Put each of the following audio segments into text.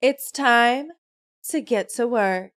It's time to get to work.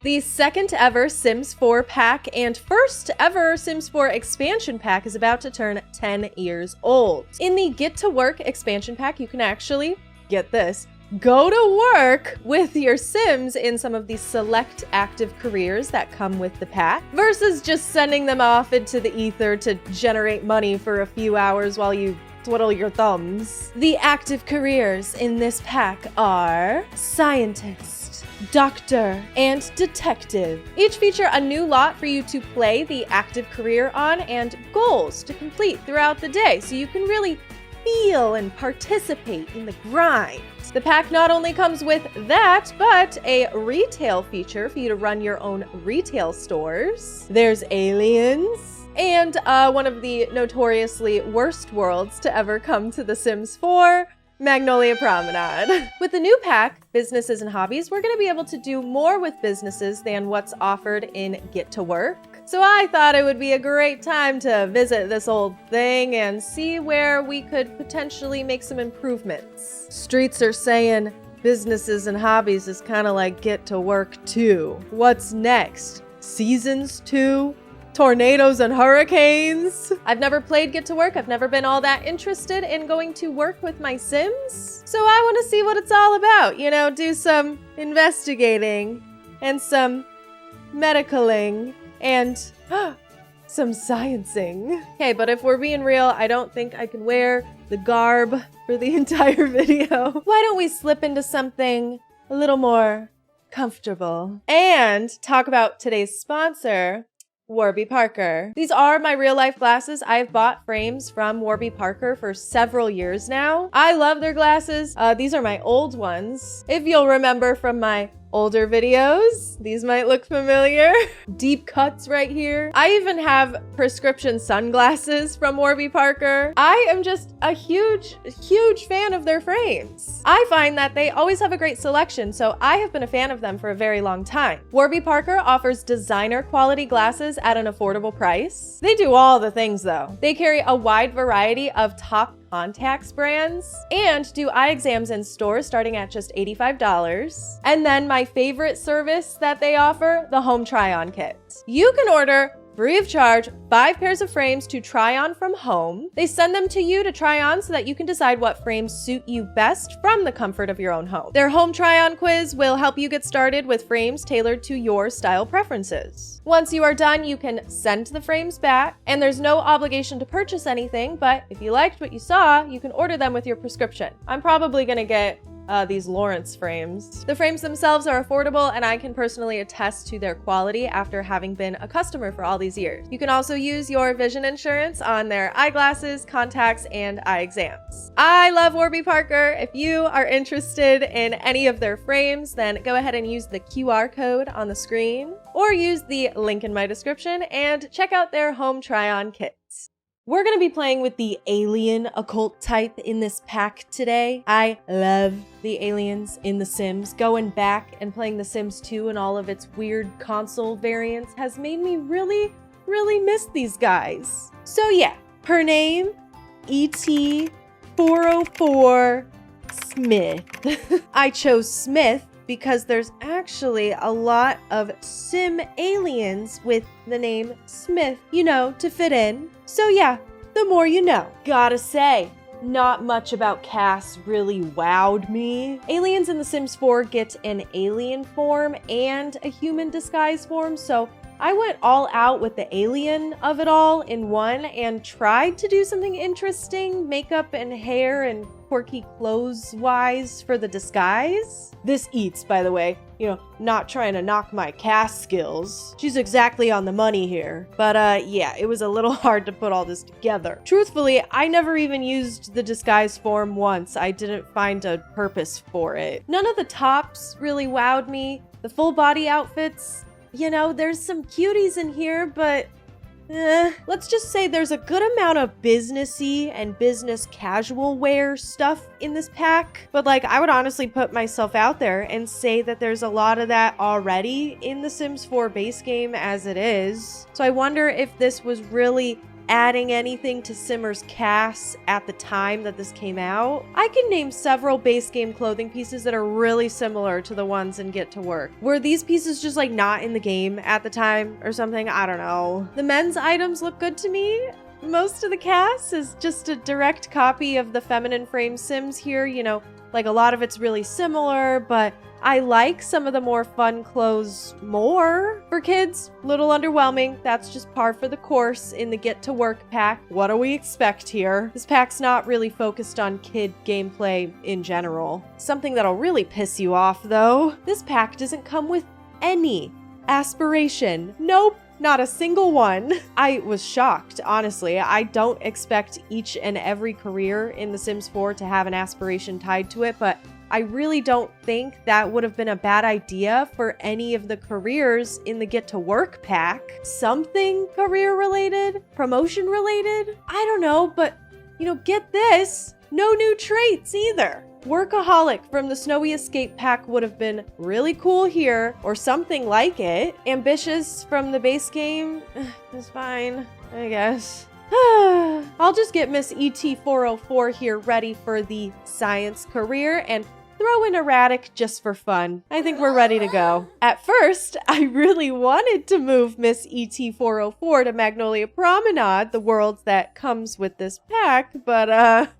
The second ever Sims 4 pack and first ever Sims 4 expansion pack is about to turn 10 years old. In the Get to Work expansion pack, you can actually, get this, go to work with your Sims in some of the select active careers that come with the pack, versus just sending them off into the ether to generate money for a few hours while you twiddle your thumbs. The active careers in this pack are scientist, doctor, and detective. Each feature a new lot for you to play the active career on and goals to complete throughout the day, so you can really feel and participate in the grind. The pack not only comes with that, but a retail feature for you to run your own retail stores. There's aliens, and one of the notoriously worst worlds to ever come to The Sims 4, Magnolia Promenade. With the new pack, Businesses and Hobbies, we're gonna be able to do more with businesses than what's offered in Get to Work. So I thought it would be a great time to visit this old thing and see where we could potentially make some improvements. Streets are saying Businesses and Hobbies is kind of like Get to Work 2. What's next? Seasons 2? Tornadoes and hurricanes? I've never played Get to Work. I've never been all that interested in going to work with my Sims. So I want to see what it's all about. You know, do some investigating and some medicaling and some sciencing. Okay, but if we're being real, I don't think I can wear the garb for the entire video. Why don't we slip into something a little more comfortable and talk about today's sponsor, Warby Parker. These are my real life glasses. I've bought frames from Warby Parker for several years now. I love their glasses. These are my old ones. If you'll remember from my older videos, these might look familiar. Deep cuts right here. I even have prescription sunglasses from Warby Parker. I am just a huge fan of their frames. I find that they always have a great selection, so I have been a fan of them for a very long time. Warby Parker offers designer quality glasses at an affordable price. They do all the things though. They carry a wide variety of top contacts brands and do eye exams in stores starting at just $85. And then my favorite service that they offer, the home try-on kit. You can order free of charge 5 pairs of frames to try on from home. They send them to you to try on so that you can decide what frames suit you best from the comfort of your own home. Their home try-on quiz will help you get started with frames tailored to your style preferences. Once you are done, you can send the frames back, and there's no obligation to purchase anything, but if you liked what you saw, you can order them with your prescription. I'm probably gonna get these Lawrence frames. The frames themselves are affordable, and I can personally attest to their quality after having been a customer for all these years. You can also use your vision insurance on their eyeglasses, contacts, and eye exams. I love Warby Parker. If you are interested in any of their frames, then go ahead and use the QR code on the screen or use the link in my description and check out their home try-on kits. We're gonna be playing with the alien occult type in this pack today. I love the aliens in The Sims. Going back and playing The Sims 2 and all of its weird console variants has made me really miss these guys. So yeah, her name, ET404 Smith. I chose Smith because there's actually a lot of Sim aliens with the name Smith, you know, to fit in. So yeah, the more you know. Gotta say, not much about Cass really wowed me. Aliens in The Sims 4 get an alien form and a human disguise form, so I went all out with the alien of it all in one and tried to do something interesting, makeup and hair and quirky clothes-wise for the disguise. This eats, by the way. You know, not trying to knock my Cass skills. She's exactly on the money here. But yeah, it was a little hard to put all this together. Truthfully, I never even used the disguise form once. I didn't find a purpose for it. None of the tops really wowed me. The full body outfits, you know, there's some cuties in here, but let's just say there's a good amount of businessy and business casual wear stuff in this pack. But like, I would honestly put myself out there and say that there's a lot of that already in the Sims 4 base game as it is. So I wonder if this was really adding anything to Simmer's cast at the time that this came out. I can name several base game clothing pieces that are really similar to the ones in Get to Work. Were these pieces just like not in the game at the time or something? I don't know. The men's items look good to me. Most of the cast is just a direct copy of the feminine frame Sims here. You know, like a lot of it's really similar, but I like some of the more fun clothes more. For kids, little underwhelming. That's just par for the course in the Get to Work pack. What do we expect here? This pack's not really focused on kid gameplay in general. Something that'll really piss you off though. This pack doesn't come with any aspiration. Nope. Not a single one. I was shocked, honestly. I don't expect each and every career in The Sims 4 to have an aspiration tied to it, but I really don't think that would have been a bad idea for any of the careers in the Get to Work pack. Something career related, promotion related. I don't know, but you know, get this, no new traits either. Workaholic from the Snowy Escape pack would have been really cool here, or something like it. Ambitious from the base game is fine, I guess. I'll just get Miss ET404 here ready for the science career and throw in erratic just for fun. I think we're ready to go. At first, I really wanted to move Miss ET404 to Magnolia Promenade, the world that comes with this pack, but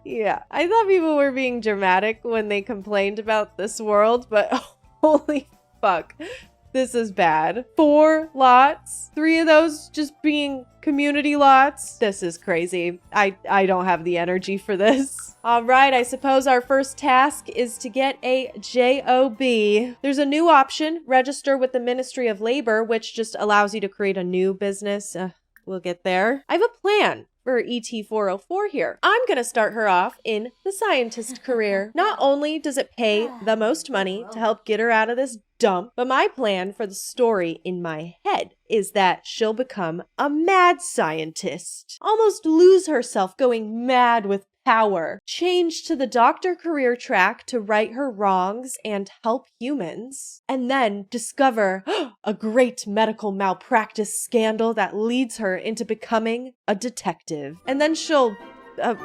yeah, I thought people were being dramatic when they complained about this world, but holy fuck, this is bad. 4 lots, 3 of those just being community lots. This is crazy. I don't have the energy for this. All right, I suppose our first task is to get a job. There's a new option, register with the Ministry of Labor, which just allows you to create a new business. We'll get there. I have a plan for ET404 here. I'm gonna start her off in the scientist career. Not only does it pay the most money to help get her out of this dump, but my plan for the story in my head is that she'll become a mad scientist. Almost lose herself going mad with power. Change to the doctor career track to right her wrongs and help humans. And then discover a great medical malpractice scandal that leads her into becoming a detective. And then she'll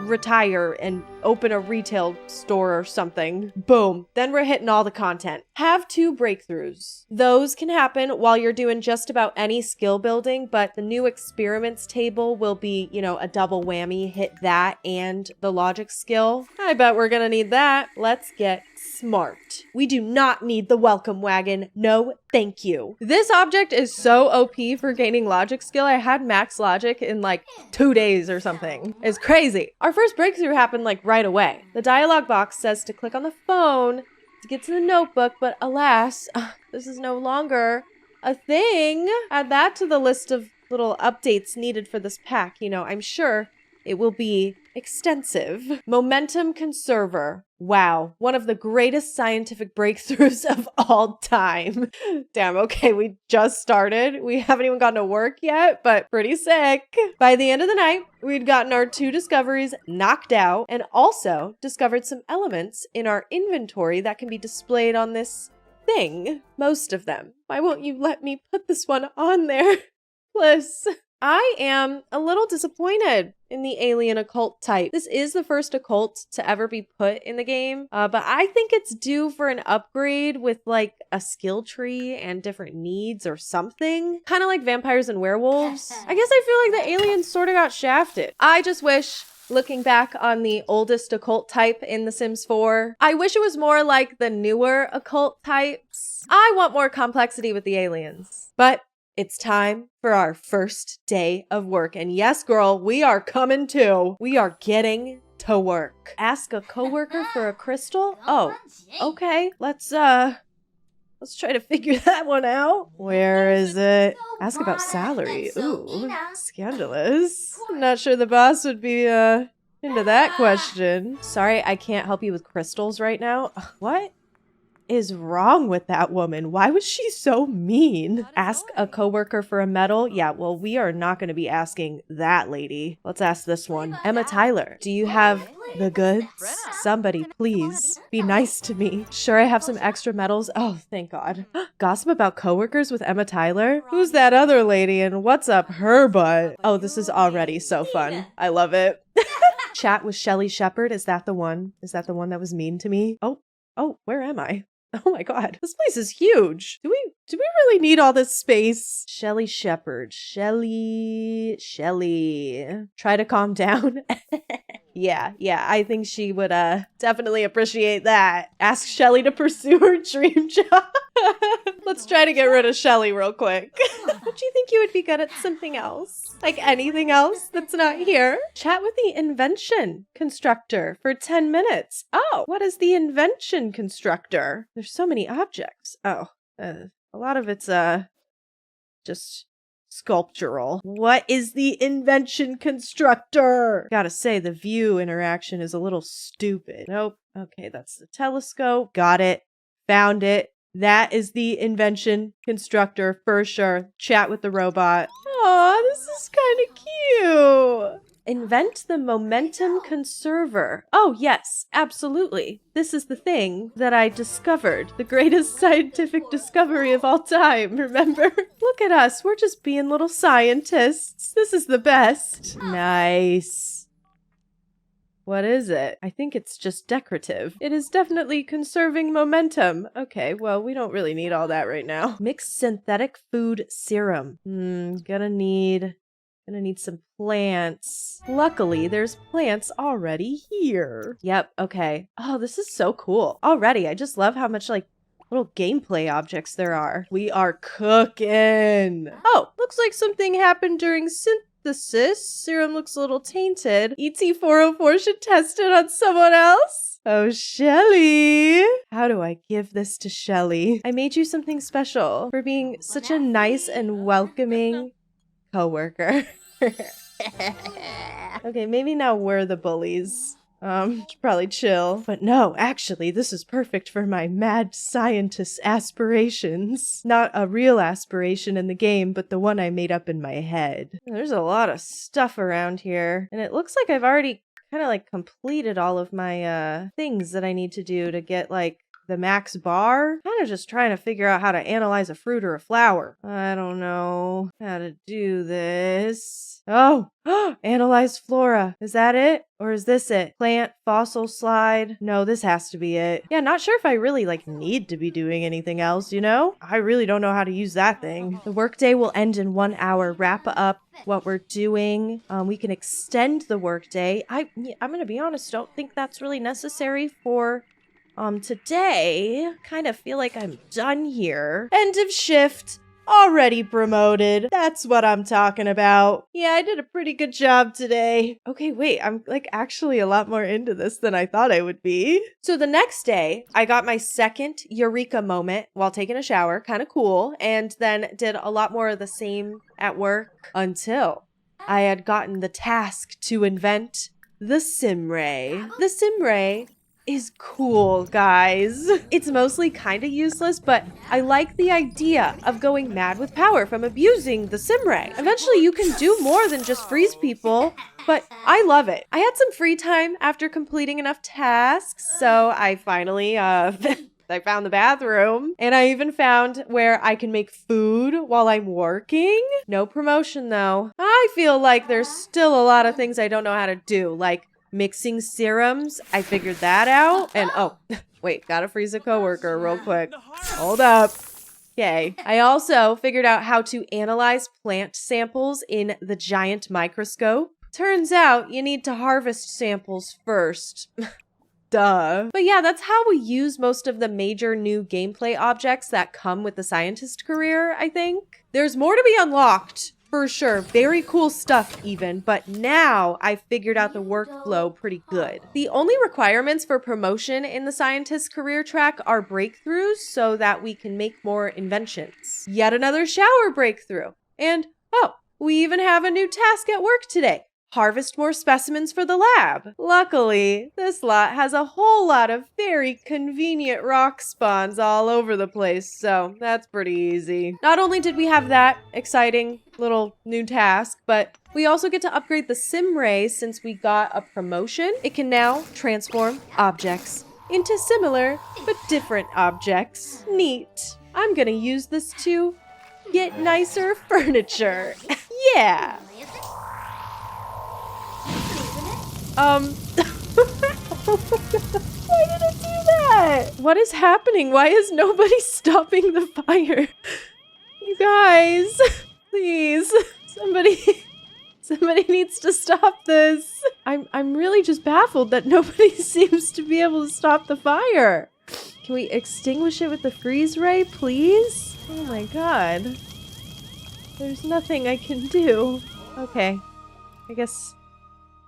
retire and open a retail store or something. Boom. Then we're hitting all the content. Have 2 breakthroughs. Those can happen while you're doing just about any skill building, but the new experiments table will be, you know, a double whammy. Hit that and the logic skill. I bet we're gonna need that. Let's get smart. We do not need the welcome wagon. No, thank you. This object is so OP for gaining logic skill. I had max logic in like 2 days or something. It's crazy. Our first breakthrough happened like right away. The dialog box says to click on the phone to get to the notebook, but alas, this is no longer a thing. Add that to the list of little updates needed for this pack. You know, I'm sure it will be extensive. Momentum conserver. Wow, one of the greatest scientific breakthroughs of all time. Damn, okay, we just started. We haven't even gotten to work yet, but pretty sick. By the end of the night, we'd gotten our 2 discoveries knocked out and also discovered some elements in our inventory that can be displayed on this thing. Most of them. Why won't you let me put this one on there? Please. I am a little disappointed in the alien occult type. This is the first occult to ever be put in the game, but I think it's due for an upgrade with like a skill tree and different needs or something. Kind of like vampires and werewolves. I guess I feel like the aliens sort of got shafted. I just wish, looking back on the oldest occult type in The Sims 4, I wish it was more like the newer occult types. I want more complexity with the aliens. But it's time for our first day of work. And yes, girl, we are coming too. We are getting to work. Ask a coworker for a crystal? Oh, okay. Let's try to figure that one out. Where is it? Ask about salary. Ooh, scandalous. I'm not sure the boss would be, into that question. Sorry, I can't help you with crystals right now. What? is wrong with that woman? Why was she so mean? Ask a coworker for a medal? Yeah, well, we are not going to be asking that lady. Let's ask this one. Emma Tyler, do you have the goods? Somebody, please, be nice to me. Sure, I have some extra medals. Oh, thank God. Gossip about coworkers with Emma Tyler? Who's that other lady and what's up her butt? Oh, this is already so fun. I love it. Chat with Shelly Shepherd. Is that the one? Is that the one that was mean to me? Oh, where am I? Oh my God, this place is huge. Do we really need all this space? Shelly Shepherd. Shelly. Try to calm down. Yeah, I think she would definitely appreciate that. Ask Shelly to pursue her dream job. Let's try to get rid of Shelly real quick. Don't you think you would be good at something else? Like anything else that's not here? Chat with the invention constructor for 10 minutes. Oh, what is the invention constructor? There's so many objects. Oh, a lot of it's just sculptural. What is the invention constructor? Gotta say, the view interaction is a little stupid. Nope. Okay, that's the telescope. Got it. Found it. That is the invention constructor for sure. Chat with the robot. Aw, this is kind of cute. Invent the momentum conserver. Oh, yes, absolutely. This is the thing that I discovered. The greatest scientific discovery of all time, remember? Look at us. We're just being little scientists. This is the best. Nice. What is it? I think it's just decorative. It is definitely conserving momentum. Okay, well, we don't really need all that right now. Mixed synthetic food serum. Gonna need some plants. Luckily, there's plants already here. Yep, okay. Oh, this is so cool. Already, I just love how much, like, little gameplay objects there are. We are cooking. Oh, looks like something happened during synthesis. Serum looks a little tainted. ET404 should test it on someone else. Oh, Shelly. How do I give this to Shelly? I made you something special for being such a nice and welcoming coworker. Okay, maybe now we're the bullies. Should probably chill. But no, actually, this is perfect for my mad scientist aspirations. Not a real aspiration in the game, but the one I made up in my head. There's a lot of stuff around here, and it looks like I've already kind of like completed all of my things that I need to do to get like the max bar. Kind of just trying to figure out how to analyze a fruit or a flower. I don't know how to do this. Oh, analyze flora. Is that it? Or is this it? Plant, fossil slide. No, this has to be it. Yeah, not sure if I really like need to be doing anything else, you know? I really don't know how to use that thing. The workday will end in 1 hour. Wrap up what we're doing. We can extend the workday. I'm gonna be honest, don't think that's really necessary for today. Kind of feel like I'm done here. End of shift. Already promoted. That's what I'm talking about. Yeah, I did a pretty good job today. Okay, wait, I'm like actually a lot more into this than I thought I would be. So the next day, I got my second eureka moment while taking a shower, kind of cool, and then did a lot more of the same at work until I had gotten the task to invent the Simray. The Simray is cool, guys. It's mostly kind of useless, but I like the idea of going mad with power from abusing the Simray. Eventually, you can do more than just freeze people, but I love it. I had some free time after completing enough tasks, so I finally, I found the bathroom, and I even found where I can make food while I'm working. No promotion, though. I feel like there's still a lot of things I don't know how to do, like mixing serums. I figured that out. And oh, wait, gotta freeze a coworker real quick. Hold up. Okay. I also figured out how to analyze plant samples in the giant microscope. Turns out you need to harvest samples first. Duh. But yeah, that's how we use most of the major new gameplay objects that come with the scientist career, I think. There's more to be unlocked. For sure, very cool stuff even, but now I've figured out the workflow pretty good. The only requirements for promotion in the scientist career track are breakthroughs so that we can make more inventions. Yet another shower breakthrough. And, oh, we even have a new task at work today. harvest more specimens for the lab. Luckily, this lot has a whole lot of very convenient rock spawns all over the place, so that's pretty easy. Not only did we have that exciting little new task, but we also get to upgrade the sim ray since we got a promotion. It can now transform objects into similar but different objects. Neat. I'm gonna use this to get nicer furniture. Yeah. Why did it do that? What is happening? Why is nobody stopping the fire? You guys, please, somebody needs to stop this. I'm really just baffled that nobody seems to be able to stop the fire. Can we extinguish it with the freeze ray, please? Oh my god. There's nothing I can do. Okay, I guess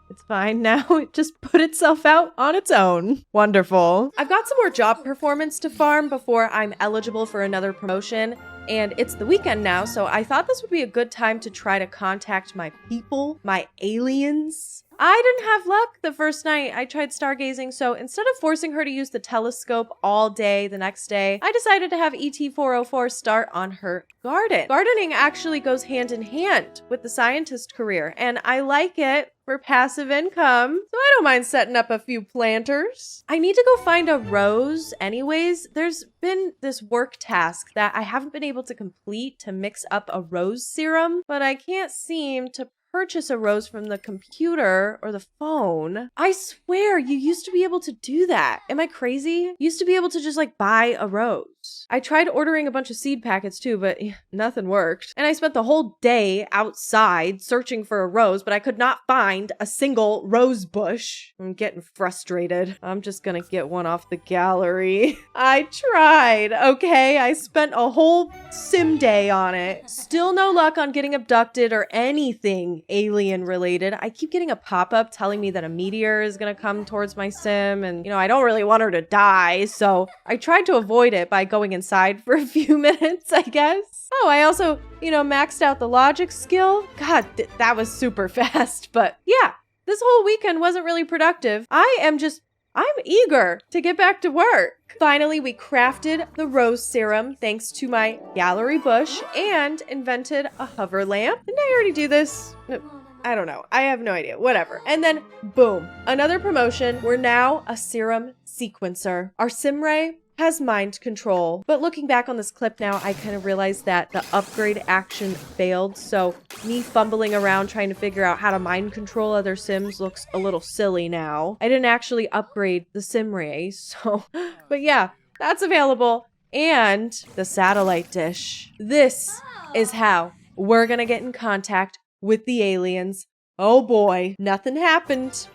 it's fine now. It just put itself out on its own. Wonderful. I've got some more job performance to farm before I'm eligible for another promotion. And it's the weekend now, so I thought this would be a good time to try to contact my people, my aliens. I didn't have luck the first night I tried stargazing, so instead of forcing her to use the telescope all day the next day, I decided to have ET404 start on her garden. Gardening actually goes hand in hand with the scientist career, and I like it for passive income, so I don't mind setting up a few planters. I need to go find a rose anyways. There's been this work task that I haven't been able to complete to mix up a rose serum, but I can't seem to purchase a rose from the computer or the phone. I swear you used to be able to do that. Am I crazy? You used to be able to just like buy a rose. I tried ordering a bunch of seed packets too, but nothing worked. And I spent the whole day outside searching for a rose, but I could not find a single rose bush. I'm getting frustrated. I'm just gonna get one off the gallery. I tried, okay? I spent a whole sim day on it. Still no luck on getting abducted or anything alien related. I keep getting a pop-up telling me that a meteor is gonna come towards my sim, and I don't really want her to die, so I tried to avoid it by going inside for a few minutes, I guess. Oh, I also, maxed out the logic skill. God, that was super fast, but yeah, this whole weekend wasn't really productive. I'm eager to get back to work. Finally, we crafted the rose serum thanks to my gallery bush and invented a hover lamp. Didn't I already do this? I don't know. I have no idea. Whatever. And then boom, another promotion. We're now a serum sequencer. Our Simray has mind control. But looking back on this clip now, I kind of realized that the upgrade action failed. So me fumbling around trying to figure out how to mind control other Sims looks a little silly now. I didn't actually upgrade the Simray, so, but yeah, that's available. And the satellite dish. This is how we're gonna get in contact with the aliens. Oh boy, nothing happened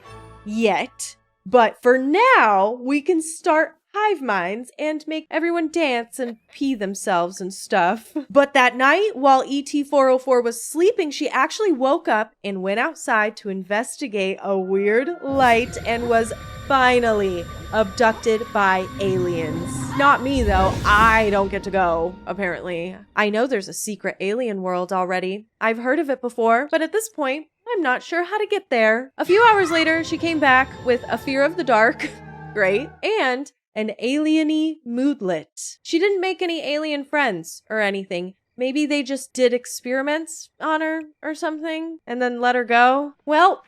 yet. But for now, we can start hive minds and make everyone dance and pee themselves and stuff. But that night, while ET404 was sleeping, she actually woke up and went outside to investigate a weird light and was finally abducted by aliens. Not me though, I don't get to go, apparently. I know there's a secret alien world already. I've heard of it before, but at this point, I'm not sure how to get there. A few hours later, she came back with a fear of the dark, great, and an alien-y moodlet. She didn't make any alien friends or anything. Maybe they just did experiments on her or something and then let her go. Well,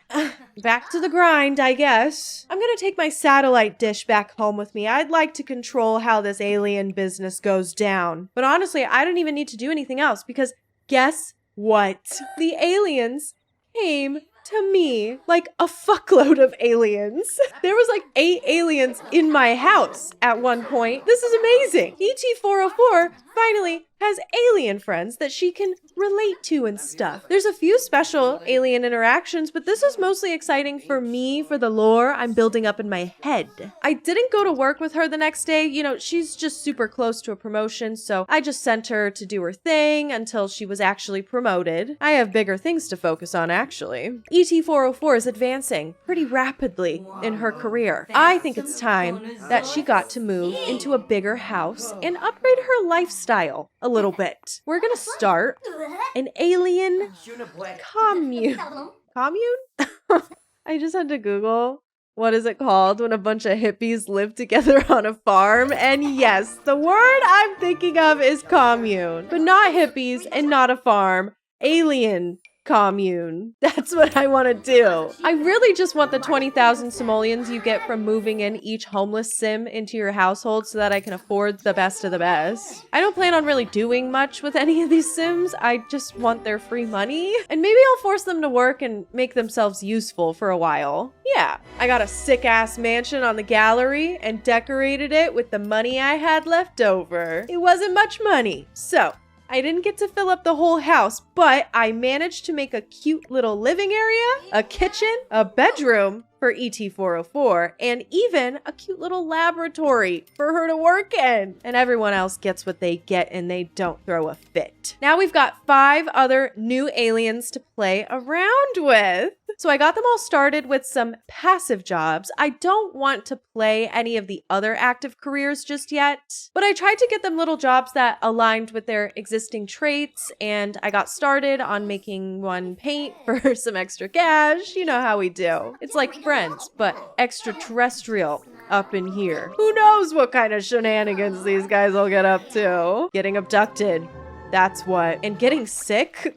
back to the grind, I guess. I'm gonna take my satellite dish back home with me. I'd like to control how this alien business goes down. But honestly, I don't even need to do anything else because guess what? The aliens came to me, like a fuckload of aliens. There was like 8 aliens in my house at one point. This is amazing. ET404 finally has alien friends that she can relate to and stuff. There's a few special alien interactions, but this is mostly exciting for me for the lore I'm building up in my head. I didn't go to work with her the next day. She's just super close to a promotion, so I just sent her to do her thing until she was actually promoted. I have bigger things to focus on, actually. ET404 is advancing pretty rapidly in her career. I think it's time that she got to move into a bigger house and upgrade her lifestyle a little bit. We're gonna start an alien commune. commune? I just had to Google, what is it called when a bunch of hippies live together on a farm? And yes, the word I'm thinking of is commune, but not hippies and not a farm. Alien commune. That's what I want to do. I really just want the 20,000 simoleons you get from moving in each homeless sim into your household so that I can afford the best of the best. I don't plan on really doing much with any of these sims. I just want their free money. And maybe I'll force them to work and make themselves useful for a while. Yeah, I got a sick-ass mansion on the gallery and decorated it with the money I had left over. It wasn't much money, so I didn't get to fill up the whole house, but I managed to make a cute little living area, a kitchen, a bedroom for ET404, and even a cute little laboratory for her to work in. And everyone else gets what they get and they don't throw a fit. Now we've got 5 other new aliens to play around with. So I got them all started with some passive jobs. I don't want to play any of the other active careers just yet, but I tried to get them little jobs that aligned with their existing traits, and I got started on making one paint for some extra cash. You know how we do. It's like Friends, but extraterrestrial up in here. Who knows what kind of shenanigans these guys will get up to? Getting abducted. That's what. And getting sick?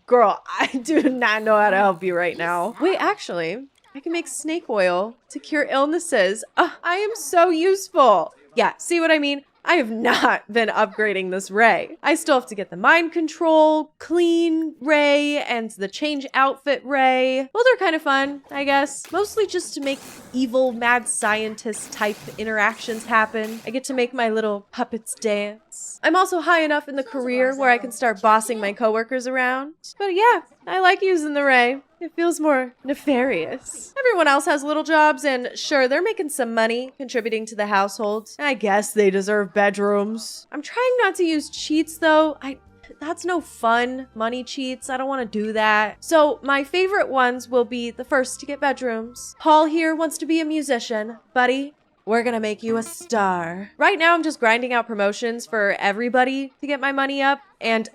Girl, I do not know how to help you right now. Wait, actually, I can make snake oil to cure illnesses. I am so useful. Yeah, see what I mean? I have not been upgrading this Ray. I still have to get the mind control, clean Ray, and the change outfit Ray. Well, they're kind of fun, I guess. Mostly just to make evil, mad scientist type interactions happen. I get to make my little puppets dance. I'm also high enough in the career where I can start bossing my coworkers around. But yeah, I like using the Ray. It feels more nefarious. Everyone else has little jobs, and sure, they're making some money contributing to the household. I guess they deserve bedrooms. I'm trying not to use cheats though. That's no fun. Money cheats. I don't want to do that. So my favorite ones will be the first to get bedrooms. Paul here wants to be a musician. Buddy, we're gonna make you a star. Right now, I'm just grinding out promotions for everybody to get my money up, and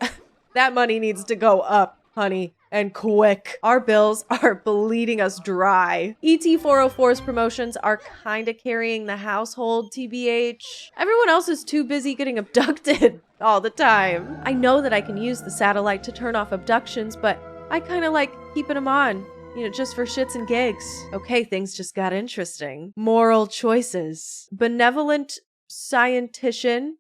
that money needs to go up, honey. And quick. Our bills are bleeding us dry. ET404's promotions are kind of carrying the household, TBH. Everyone else is too busy getting abducted all the time. I know that I can use the satellite to turn off abductions, but I kind of like keeping them on. You know, just for shits and gigs. Okay, things just got interesting. Moral choices. Benevolent scientician.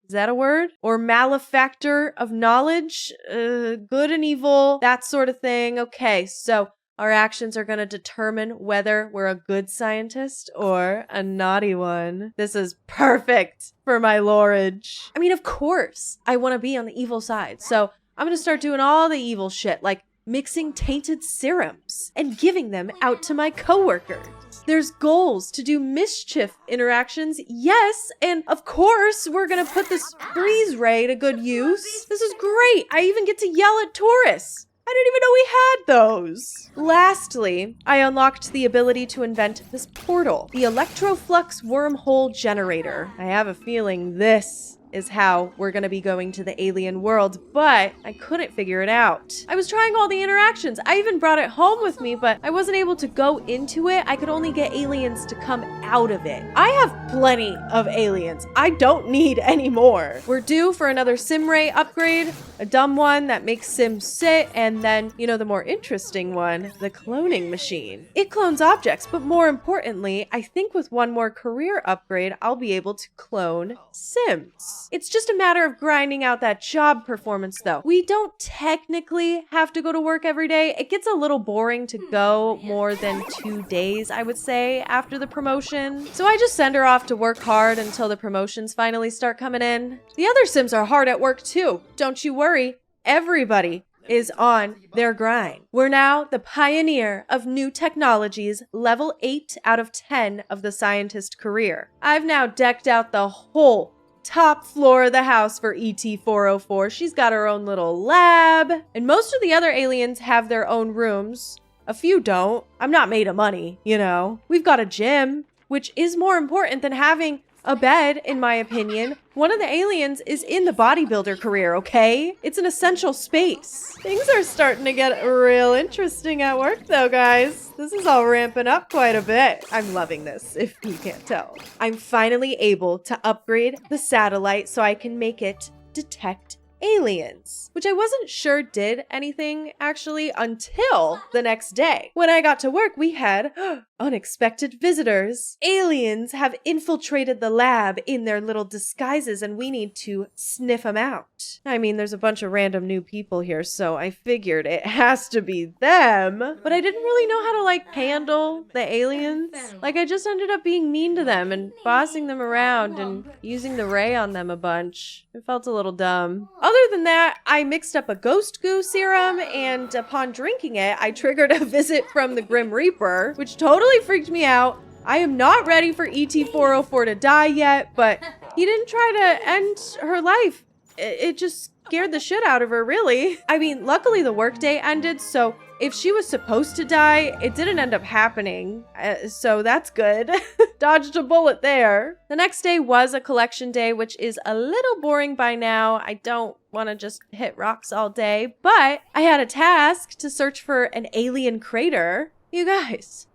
Is that a word? Or malefactor of knowledge? Good and evil, that sort of thing. Okay, so our actions are going to determine whether we're a good scientist or a naughty one. This is perfect for my lorage. I mean, of course, I want to be on the evil side. So I'm going to start doing all the evil shit, like mixing tainted serums and giving them out to my coworkers. There's goals to do mischief interactions, yes, and of course we're gonna put this freeze ray to good use. This is great. I even get to yell at tourists. I didn't even know we had those. Lastly, I unlocked the ability to invent this portal, the Electroflux Wormhole Generator. I have a feeling this is how we're gonna be going to the alien world, but I couldn't figure it out. I was trying all the interactions. I even brought it home with me, but I wasn't able to go into it. I could only get aliens to come out of it. I have plenty of aliens. I don't need any more. We're due for another SimRay upgrade, a dumb one that makes Sims sit, and then, you know, the more interesting one, the cloning machine. It clones objects, but more importantly, I think with one more career upgrade, I'll be able to clone Sims. It's just a matter of grinding out that job performance though. We don't technically have to go to work every day. It gets a little boring to go more than 2 days, I would say, after the promotion. So I just send her off to work hard until the promotions finally start coming in. The other Sims are hard at work too. Don't you worry. Everybody is on their grind. We're now the pioneer of new technologies, level 8 out of 10 of the scientist career. I've now decked out the whole top floor of the house for ET404. She's got her own little lab, and most of the other aliens have their own rooms. A few don't. I'm not made of money, you know. We've got a gym, which is more important than having a bed, in my opinion. One of the aliens is in the bodybuilder career, okay? It's an essential space. Things are starting to get real interesting at work though, guys. This is all ramping up quite a bit. I'm loving this, if you can't tell. I'm finally able to upgrade the satellite so I can make it detect aliens, which I wasn't sure did anything actually until the next day. When I got to work, we had unexpected visitors. Aliens have infiltrated the lab in their little disguises and we need to sniff them out. I mean, there's a bunch of random new people here, so I figured it has to be them, but I didn't really know how to like handle the aliens. Like I just ended up being mean to them and bossing them around and using the ray on them a bunch. It felt a little dumb. Other than that, I mixed up a ghost goo serum, and upon drinking it, I triggered a visit from the Grim Reaper, which totally freaked me out. I am not ready for ET-404 to die yet, but he didn't try to end her life. It just scared the shit out of her, really. I mean, luckily the workday ended, so if she was supposed to die, it didn't end up happening. So that's good. Dodged a bullet there. The next day was a collection day, which is a little boring by now. I don't want to just hit rocks all day, but I had a task to search for an alien crater. You guys,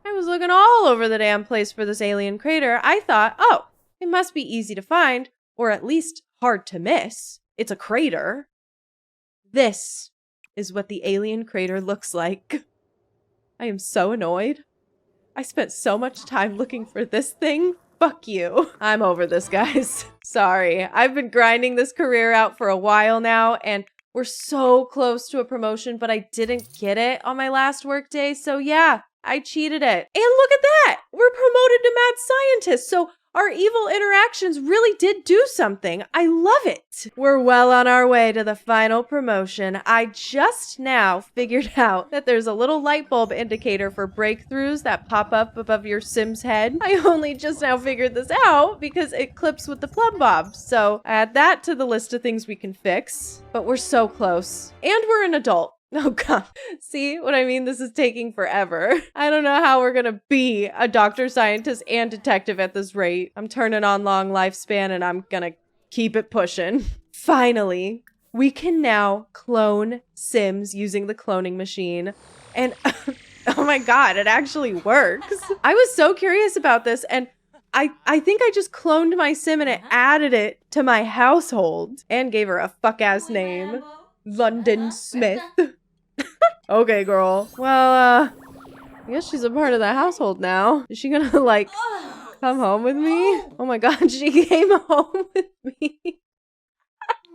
I was looking all over the damn place for this alien crater. I thought, oh, it must be easy to find, or at least hard to miss. It's a crater. This is what the alien crater looks like. I am so annoyed. I spent so much time looking for this thing. Fuck you. I'm over this, guys. Sorry. I've been grinding this career out for a while now, and we're so close to a promotion, but I didn't get it on my last workday. So yeah, I cheated it. And look at that! We're promoted to mad scientist. So our evil interactions really did do something. I love it. We're well on our way to the final promotion. I just now figured out that there's a little light bulb indicator for breakthroughs that pop up above your Sim's head. I only just now figured this out because it clips with the plumb bob. So add that to the list of things we can fix. But we're so close. And we're an adult. Oh God, see what I mean? This is taking forever. I don't know how we're gonna be a doctor, scientist, and detective at this rate. I'm turning on long lifespan and I'm gonna keep it pushing. Finally, we can now clone Sims using the cloning machine. And oh my God, it actually works. I was so curious about this, and I think I just cloned my Sim and it added it to my household and gave her a fuck-ass name. London Smith. Okay, girl. Well, I guess she's a part of the household now. Is she gonna, like, come home with me? Oh my God, she came home with me.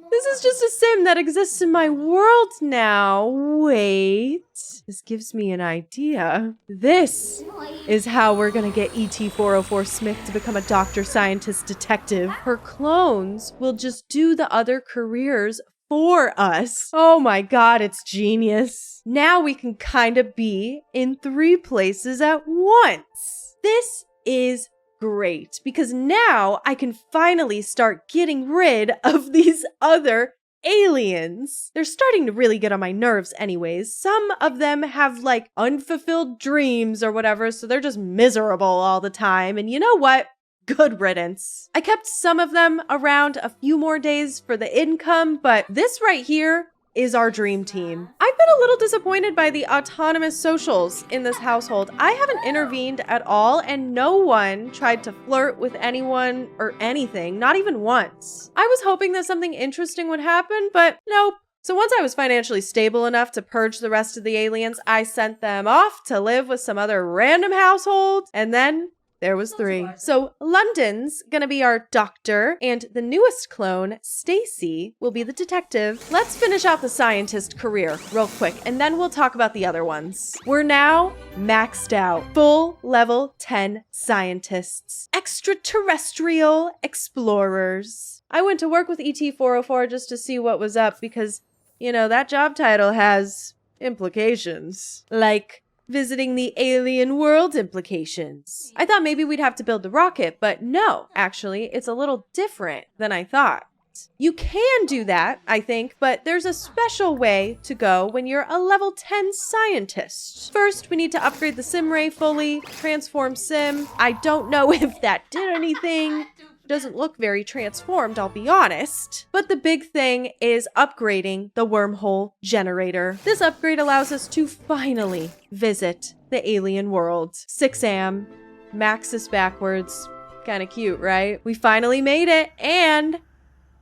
This is just a Sim that exists in my world now. Wait. This gives me an idea. This is how we're gonna get ET-404 Smith to become a doctor, scientist, detective. Her clones will just do the other careers for us. Oh my God, it's genius. Now we can kind of be in 3 places at once. This is great because now I can finally start getting rid of these other aliens. They're starting to really get on my nerves anyways. Some of them have like unfulfilled dreams or whatever, so they're just miserable all the time. And you know what? Good riddance. I kept some of them around a few more days for the income, but this right here is our dream team. I've been a little disappointed by the autonomous socials in this household. I haven't intervened at all, and no one tried to flirt with anyone or anything, not even once. I was hoping that something interesting would happen, but nope. So once I was financially stable enough to purge the rest of the aliens, I sent them off to live with some other random household, and then there was 3. So London's gonna be our doctor, and the newest clone, Stacy, will be the detective. Let's finish out the scientist career real quick, and then we'll talk about the other ones. We're now maxed out. Full level 10 scientists. Extraterrestrial explorers. I went to work with ET-404 just to see what was up because, you know, that job title has implications. Like visiting the alien world implications. I thought maybe we'd have to build the rocket, but no, actually, it's a little different than I thought. that. You can do that, I think, but there's a special way to go when you're a level 10 scientist. First, we need to upgrade the sim ray fully, transform sim. I don't know if that did anything. Doesn't look very transformed, I'll be honest. But the big thing is upgrading the wormhole generator. This upgrade allows us to finally visit the alien world. 6am, Max is backwards. Kinda cute, right? We finally made it, and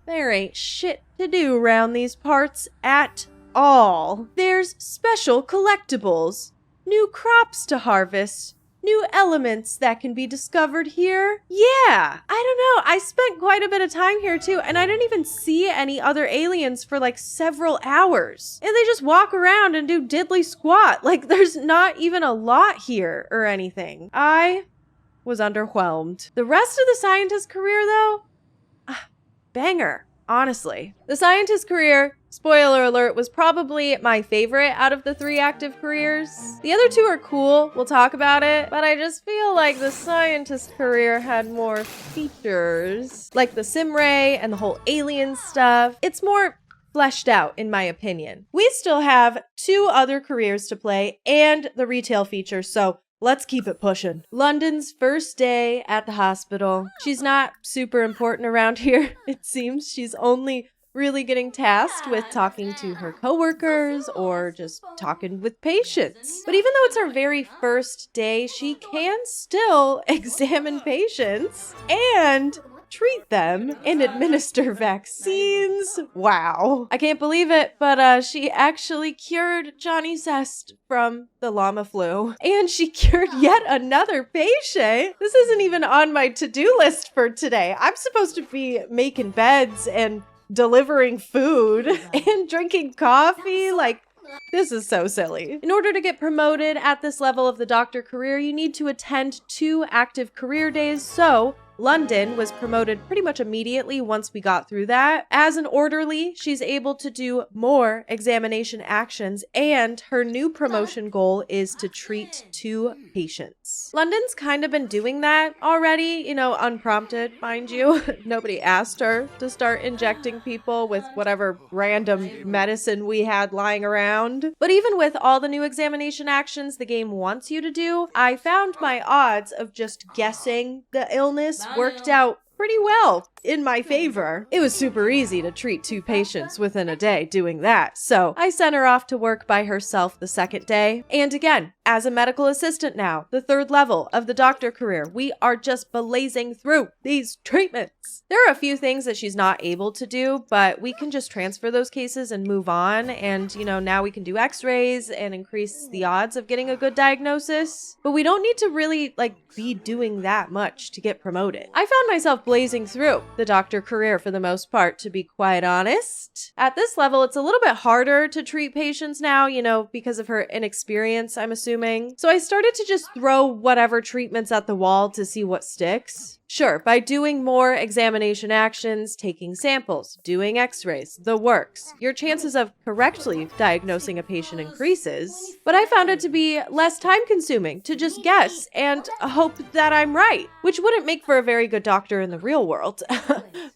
there ain't shit to do around these parts at all. There's special collectibles, new crops to harvest, new elements that can be discovered here. Yeah, I don't know. I spent quite a bit of time here too, and I didn't even see any other aliens for like several hours. And they just walk around and do diddly squat. Like there's not even a lot here or anything. I was underwhelmed. The rest of the scientist career though, banger. Honestly, the scientist career, spoiler alert, was probably my favorite out of the 3 active careers. The other 2 are cool, we'll talk about it, but I just feel like the scientist career had more features, like the sim ray and the whole alien stuff. It's more fleshed out, in my opinion. We still have 2 other careers to play and the retail feature, so let's keep it pushing. London's first day at the hospital. She's not super important around here. It seems she's only really getting tasked with talking to her coworkers or just talking with patients. But even though it's her very first day, she can still examine patients and treat them and administer vaccines. Wow. I can't believe it, but she actually cured Johnny Zest from the llama flu. And she cured yet another patient. This isn't even on my to-do list for today. I'm supposed to be making beds and delivering food and drinking coffee. Like, this is so silly. In order to get promoted at this level of the doctor career, you need to attend 2 active career days. So London was promoted pretty much immediately once we got through that. As an orderly, she's able to do more examination actions, and her new promotion goal is to treat 2 patients. London's kind of been doing that already, you know, unprompted, mind you. Nobody asked her to start injecting people with whatever random medicine we had lying around. But even with all the new examination actions the game wants you to do, I found my odds of just guessing the illness worked out pretty well in my favor. It was super easy to treat 2 patients within a day doing that. So I sent her off to work by herself the second day. And again, as a medical assistant now, the 3rd level of the doctor career, we are just blazing through these treatments. There are a few things that she's not able to do, but we can just transfer those cases and move on. And, you know, now we can do x-rays and increase the odds of getting a good diagnosis. But we don't need to really, like, be doing that much to get promoted. I found myself blazing through the doctor career for the most part, to be quite honest. At this level, it's a little bit harder to treat patients now, you know, because of her inexperience, I'm assuming. So I started to just throw whatever treatments at the wall to see what sticks. Sure, by doing more examination actions, taking samples, doing x-rays, the works, your chances of correctly diagnosing a patient increases. But I found it to be less time-consuming to just guess and hope that I'm right, which wouldn't make for a very good doctor in the real world.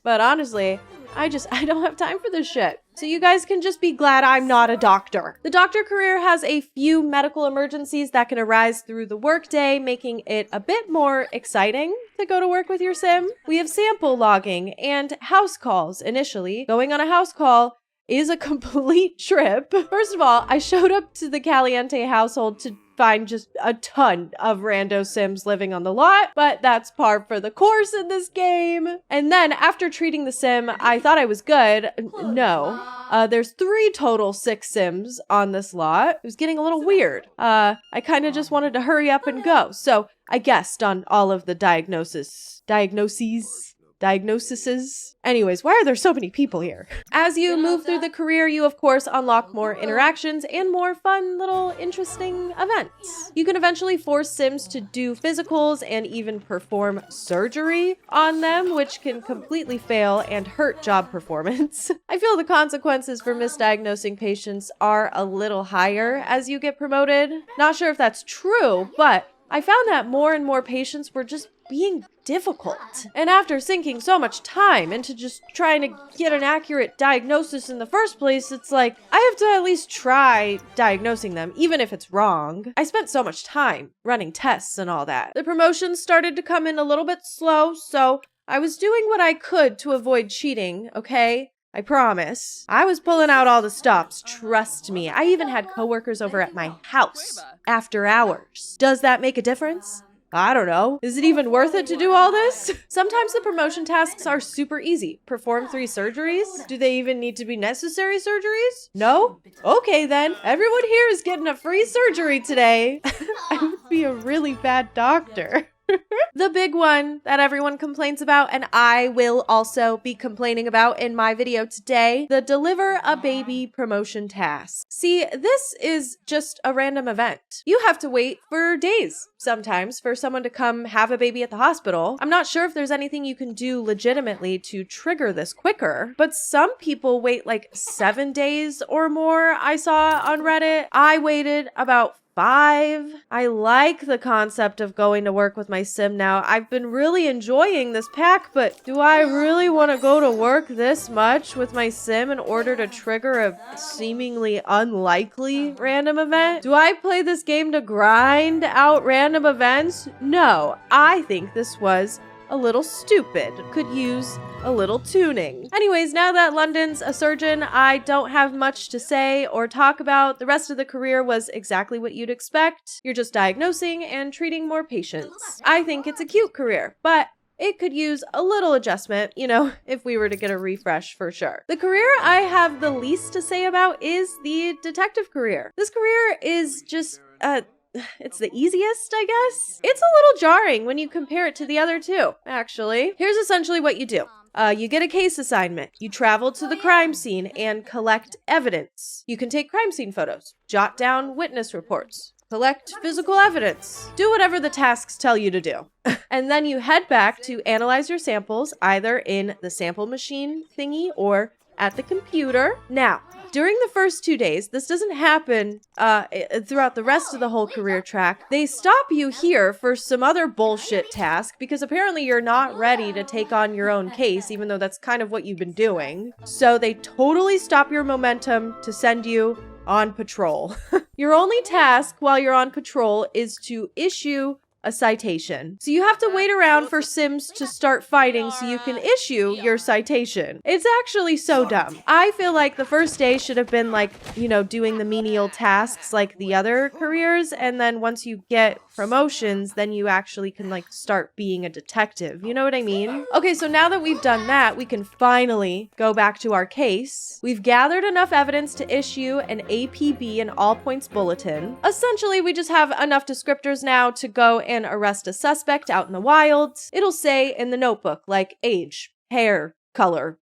But honestly, I don't have time for this shit. So you guys can just be glad I'm not a doctor. The doctor career has a few medical emergencies that can arise through the workday, making it a bit more exciting to go to work with your sim. We have sample logging and house calls initially. Going on a house call is a complete trip. First of all, I showed up to the Caliente household to find just a ton of rando sims living on the lot, but that's par for the course in this game. And then after treating the sim, I thought I was good. No. There's 3 total 6 sims on this lot. It was getting a little weird. I kind of just wanted to hurry up and go. So I guessed on all of the diagnoses. Anyways, why are there so many people here? As you move through the career, you of course unlock more interactions and more fun little interesting events. You can eventually force sims to do physicals and even perform surgery on them, which can completely fail and hurt job performance. I feel the consequences for misdiagnosing patients are a little higher as you get promoted. Not sure if that's true, but I found that more and more patients were just being difficult. And after sinking so much time into just trying to get an accurate diagnosis in the first place, it's like, I have to at least try diagnosing them, even if it's wrong. I spent so much time running tests and all that. The promotions started to come in a little bit slow, so I was doing what I could to avoid cheating, okay? I promise. I was pulling out all the stops, trust me. I even had coworkers over at my house after hours. Does that make a difference? I don't know. Is it even worth it to do all this? Sometimes the promotion tasks are super easy. Perform 3 surgeries? Do they even need to be necessary surgeries? No? Okay then. Everyone here is getting a free surgery today. I would be a really bad doctor. The big one that everyone complains about, and I will also be complaining about in my video today, the deliver a baby promotion task. See, this is just a random event. You have to wait for days sometimes for someone to come have a baby at the hospital. I'm not sure if there's anything you can do legitimately to trigger this quicker, but some people wait like 7 days or more, I saw on Reddit. I waited about 5. I like the concept of going to work with my sim now. I've been really enjoying this pack, but do I really want to go to work this much with my sim in order to trigger a seemingly unlikely random event? Do I play this game to grind out random events? No, I think this was a little stupid. Could use a little tuning. Anyways, now that London's a surgeon, I don't have much to say or talk about. The rest of the career was exactly what you'd expect. You're just diagnosing and treating more patients. I think it's a cute career, but it could use a little adjustment, you know, if we were to get a refresh for sure. The career I have the least to say about is the detective career. This career is just, it's the easiest, I guess. It's a little jarring when you compare it to the other two, actually. Here's essentially what you do. You get a case assignment. You travel to the crime scene and collect evidence. You can take crime scene photos, jot down witness reports, collect physical evidence, do whatever the tasks tell you to do. And then you head back to analyze your samples, either in the sample machine thingy or at the computer. Now, during the first 2 days, this doesn't happen throughout the rest of the whole career track. They stop you here for some other bullshit task because apparently you're not ready to take on your own case, even though that's kind of what you've been doing. So they totally stop your momentum to send you on patrol. Your only task while you're on patrol is to issue a citation. So you have to wait around for Sims to start fighting so you can issue your citation. It's actually so dumb. I feel like the first day should have been like, you know, doing the menial tasks like the other careers, and then once you get promotions, then you actually can like start being a detective. You know what I mean? Okay, so now that we've done that, we can finally go back to our case. We've gathered enough evidence to issue an APB, an all points bulletin. Essentially, we just have enough descriptors now to go and arrest a suspect out in the wild. It'll say in the notebook, like age, hair, color,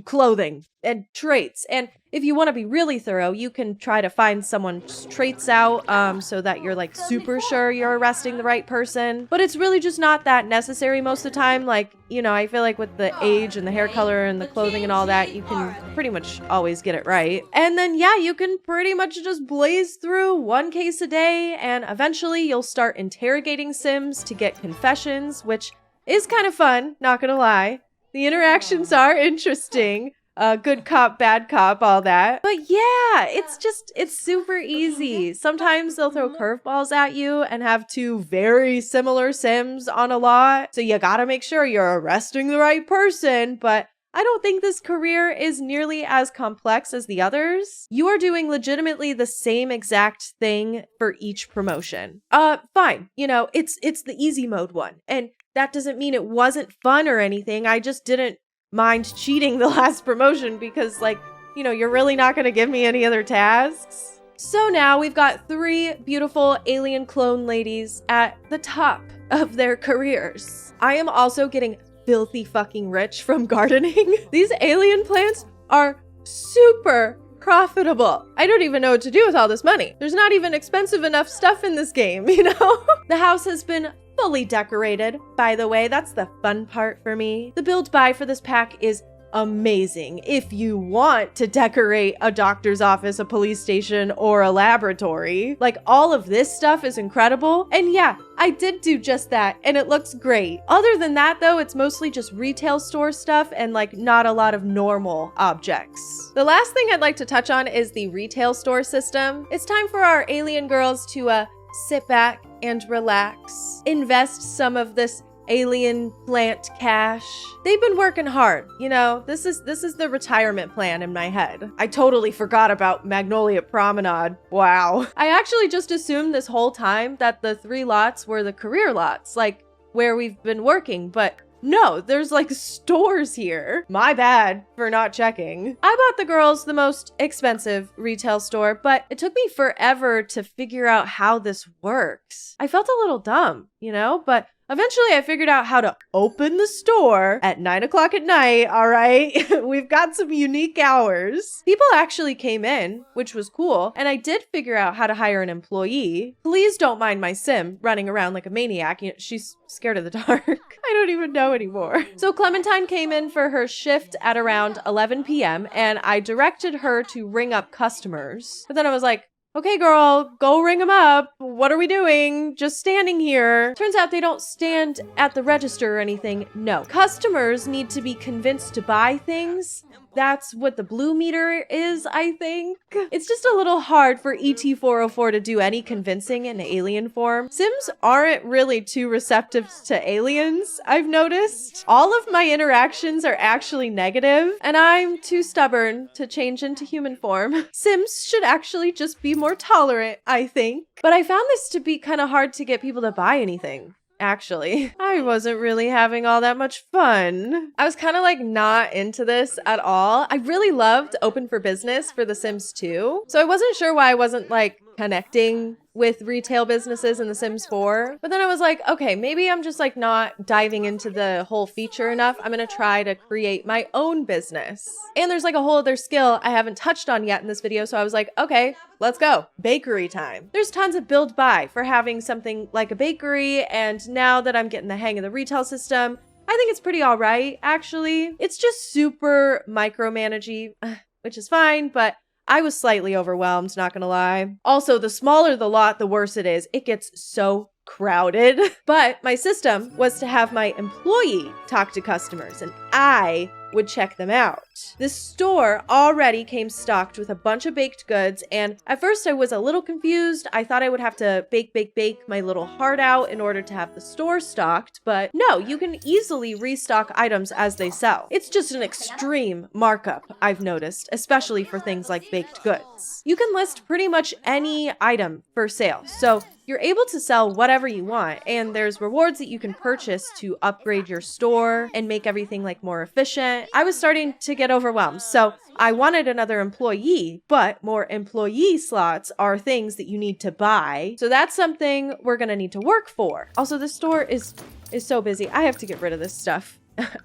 clothing, and traits. And if you want to be really thorough, you can try to find someone's traits out so that you're like super sure you're arresting the right person. But it's really just not that necessary most of the time. Like, you know, I feel like with the age and the hair color and the clothing and all that, you can pretty much always get it right. And then, yeah, you can pretty much just blaze through one case a day, and eventually you'll start interrogating Sims to get confessions, which is kind of fun, not gonna lie. The interactions are interesting. Good cop, bad cop, all that. But yeah, it's super easy. Sometimes they'll throw curveballs at you and have 2 very similar Sims on a lot. So you gotta make sure you're arresting the right person. But I don't think this career is nearly as complex as the others. You are doing legitimately the same exact thing for each promotion. Fine. You know, it's the easy mode one. And that doesn't mean it wasn't fun or anything. I just didn't mind cheating the last promotion because, like, you know, you're really not going to give me any other tasks. So now we've got 3 beautiful alien clone ladies at the top of their careers. I am also getting filthy fucking rich from gardening. These alien plants are super profitable. I don't even know what to do with all this money. There's not even expensive enough stuff in this game, you know? The house has been fully decorated, by the way. That's the fun part for me. The build buy for this pack is amazing if you want to decorate a doctor's office, a police station, or a laboratory. Like, all of this stuff is incredible. And yeah, I did do just that, and it looks great. Other than that, though, it's mostly just retail store stuff and like not a lot of normal objects. The last thing I'd like to touch on is the retail store system. It's time for our alien girls to sit back and relax, invest some of this alien plant cash. They've been working hard, you know. This is the retirement plan in my head. I totally forgot about Magnolia Promenade. Wow. I actually just assumed this whole time that the 3 lots were the career lots, like where we've been working, but no, there's like stores here. My bad for not checking. I bought the girls the most expensive retail store, but it took me forever to figure out how this works. I felt a little dumb, you know, but eventually I figured out how to open the store at 9 o'clock at night, all right? We've got some unique hours. People actually came in, which was cool, and I did figure out how to hire an employee. Please don't mind my sim running around like a maniac. You know, she's scared of the dark. I don't even know anymore. So Clementine came in for her shift at around 11 p.m. and I directed her to ring up customers. But then I was like, okay, girl, go ring them up. What are we doing? Just standing here. Turns out they don't stand at the register or anything. No. Customers need to be convinced to buy things. That's what the blue meter is, I think. It's just a little hard for ET-404 to do any convincing in alien form. Sims aren't really too receptive to aliens, I've noticed. All of my interactions are actually negative, and I'm too stubborn to change into human form. Sims should actually just be more tolerant, I think. But I found this to be kind of hard to get people to buy anything. Actually, I wasn't really having all that much fun. I was kind of like not into this at all. I really loved Open for Business for The Sims 2. So I wasn't sure why I wasn't like connecting with retail businesses in The Sims 4. But then I was like, okay, maybe I'm just like not diving into the whole feature enough. I'm gonna try to create my own business. And there's like a whole other skill I haven't touched on yet in this video. So I was like, okay, let's go. Bakery time. There's tons of build buy for having something like a bakery. And now that I'm getting the hang of the retail system, I think it's pretty all right, actually. It's just super micromanagey, which is fine, but I was slightly overwhelmed, not gonna lie. Also, the smaller the lot, the worse it is. It gets so crowded. But my system was to have my employee talk to customers and I would check them out. This store already came stocked with a bunch of baked goods, and at first I was a little confused. I thought I would have to bake my little heart out in order to have the store stocked, but no, you can easily restock items as they sell. It's just an extreme markup, I've noticed, especially for things like baked goods. You can list pretty much any item for sale, so you're able to sell whatever you want, and there's rewards that you can purchase to upgrade your store and make everything like more efficient. I was starting to get overwhelmed, so I wanted another employee, but more employee slots are things that you need to buy. So that's something we're gonna need to work for. Also, this store is so busy. I have to get rid of this stuff.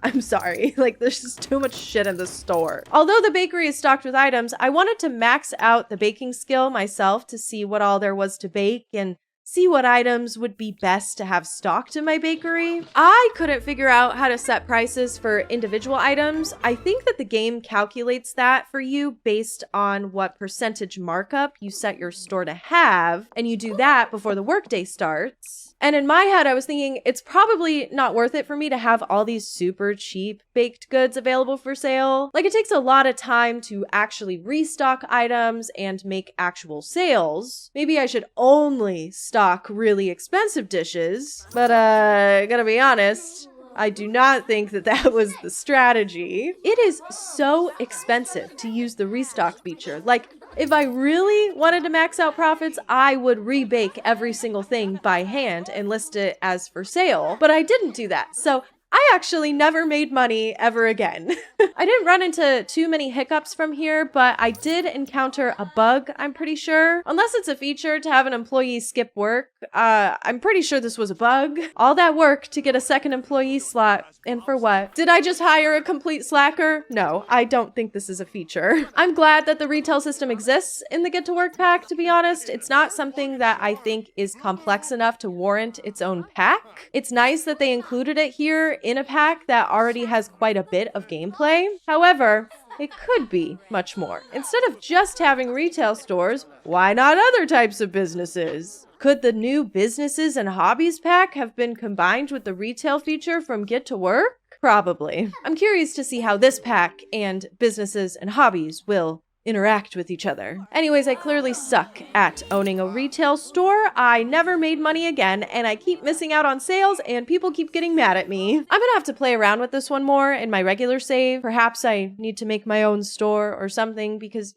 I'm sorry, like there's just too much shit in the store. Although the bakery is stocked with items, I wanted to max out the baking skill myself to see what all there was to bake and see what items would be best to have stocked in my bakery. I couldn't figure out how to set prices for individual items. I think that the game calculates that for you based on what percentage markup you set your store to have, and you do that before the workday starts. And in my head, I was thinking it's probably not worth it for me to have all these super cheap baked goods available for sale. Like, it takes a lot of time to actually restock items and make actual sales. Maybe I should only stock really expensive dishes, but gotta be honest, I do not think that that was the strategy. It is so expensive to use the restock feature. Like, if I really wanted to max out profits, I would rebake every single thing by hand and list it as for sale, but I didn't do that. So I actually never made money ever again. I didn't run into too many hiccups from here, but I did encounter a bug, I'm pretty sure. Unless it's a feature to have an employee skip work, I'm pretty sure this was a bug. All that work to get a second employee slot, and for what? Did I just hire a complete slacker? No, I don't think this is a feature. I'm glad that the retail system exists in the Get to Work pack, to be honest. It's not something that I think is complex enough to warrant its own pack. It's nice that they included it here in a pack that already has quite a bit of gameplay. However, it could be much more. Instead of just having retail stores, why not other types of businesses? Could the new businesses and hobbies pack have been combined with the retail feature from Get to Work? Probably. I'm curious to see how this pack and businesses and hobbies will interact with each other. Anyways, I clearly suck at owning a retail store. I never made money again, and I keep missing out on sales, and people keep getting mad at me. I'm gonna have to play around with this one more in my regular save. Perhaps I need to make my own store or something because,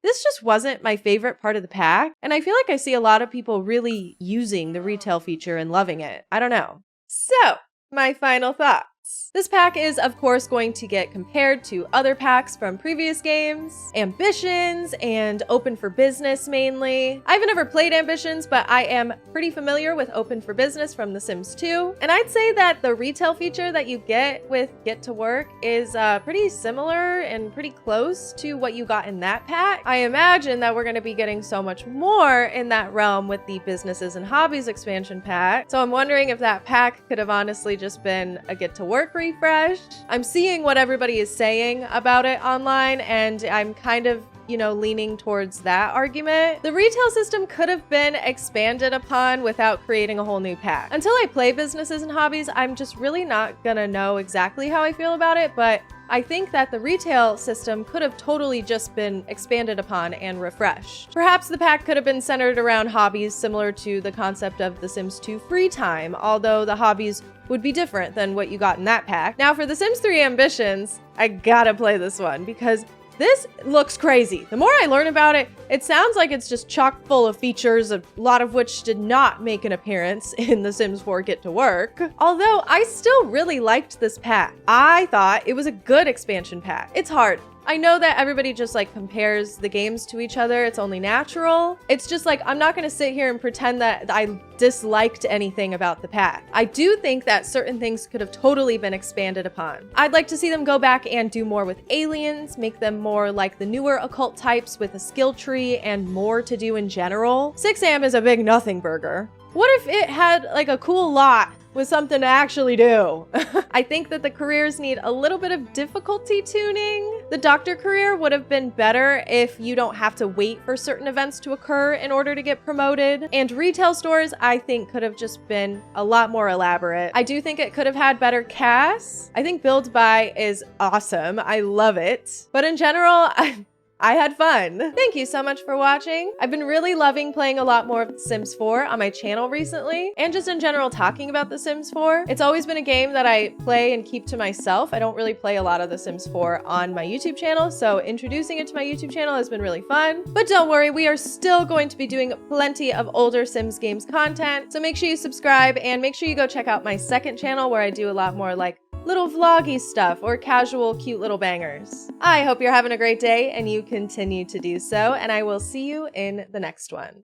this just wasn't my favorite part of the pack, and I feel like I see a lot of people really using the retail feature and loving it. I don't know. So, my final thoughts. This pack is, of course, going to get compared to other packs from previous games, Ambitions, and Open for Business mainly. I've never played Ambitions, but I am pretty familiar with Open for Business from The Sims 2. And I'd say that the retail feature that you get with Get to Work is pretty similar and pretty close to what you got in that pack. I imagine that we're going to be getting so much more in that realm with the Businesses and Hobbies expansion pack. So I'm wondering if that pack could have honestly just been a Get to Work refresh. I'm seeing what everybody is saying about it online, and I'm kind of leaning towards that argument. The retail system could have been expanded upon without creating a whole new pack. Until I play Businesses and Hobbies, I'm just really not gonna know exactly how I feel about it, but I think that the retail system could have totally just been expanded upon and refreshed. Perhaps the pack could have been centered around hobbies similar to the concept of The Sims 2 Free Time, although the hobbies would be different than what you got in that pack. Now for The Sims 3 Ambitions, I gotta play this one because this looks crazy. The more I learn about it, it sounds like it's just chock full of features, a lot of which did not make an appearance in The Sims 4 Get to Work. Although I still really liked this pack. I thought it was a good expansion pack. It's hard. I know that everybody just compares the games to each other. It's only natural. It's just I'm not gonna sit here and pretend that I disliked anything about the pack. I do think that certain things could have totally been expanded upon. I'd like to see them go back and do more with aliens, make them more like the newer occult types with a skill tree and more to do in general. 6am is a big nothing burger. What if it had a cool lot with something to actually do? I think that the careers need a little bit of difficulty tuning. The doctor career would have been better if you don't have to wait for certain events to occur in order to get promoted. And retail stores, I think, could have just been a lot more elaborate. I do think it could have had better casts. I think Build By is awesome. I love it. But in general, I had fun. Thank you so much for watching. I've been really loving playing a lot more of The Sims 4 on my channel recently, and just in general talking about The Sims 4. It's always been a game that I play and keep to myself. I don't really play a lot of The Sims 4 on my YouTube channel, so introducing it to my YouTube channel has been really fun. But don't worry, we are still going to be doing plenty of older Sims games content, so make sure you subscribe and make sure you go check out my second channel where I do a lot more little vloggy stuff or casual cute little bangers. I hope you're having a great day and you continue to do so, and I will see you in the next one.